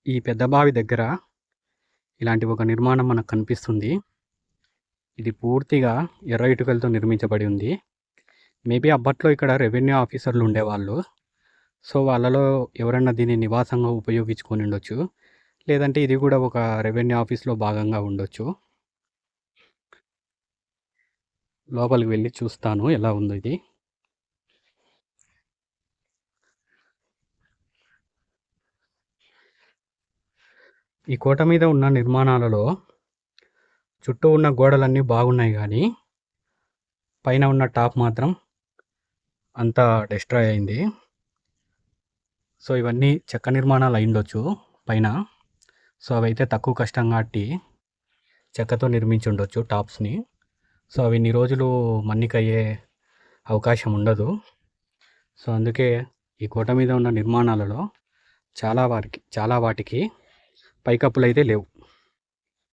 ఈ పెద్ద బావి దగ్గర ఇలాంటి ఒక నిర్మాణం మనకు కనిపిస్తుంది. ఇది పూర్తిగా ఎర్ర ఇటుకలతో నిర్మించబడి ఉంది. మేబీ అప్పట్లో ఇక్కడ రెవెన్యూ ఆఫీసర్లు ఉండేవాళ్ళు. సో, వాళ్ళలో ఎవరన్నా దీన్ని నివాసంగా ఉపయోగించుకొని ఉండొచ్చు. లేదంటే ఇది కూడా ఒక రెవెన్యూ ఆఫీస్‌లో భాగంగా ఉండొచ్చు. లోపలికి వెళ్ళి చూస్తాను ఎలా ఉందో ఇది. ఈ కోట మీద ఉన్న నిర్మాణాలలో చుట్టూ ఉన్న గోడలన్నీ బాగున్నాయి గానీ, పైన ఉన్న టాప్ మాత్రం అంతా డెస్ట్రాయ్ అయింది. సో, ఇవన్నీ చెక్క నిర్మాణాలు అయ్యుండొచ్చు పైన. సో, అవైతే తక్కువ కష్టం కాబట్టి చెక్కతో నిర్మించి ఉండొచ్చు టాప్స్‌ని. సో, అవి ఇన్ని రోజులు మన్నికయ్యే అవకాశం ఉండదు. సో, అందుకే ఈ కోట మీద ఉన్న నిర్మాణాలలో చాలా వాటికి పైకప్పులైతే లేవు.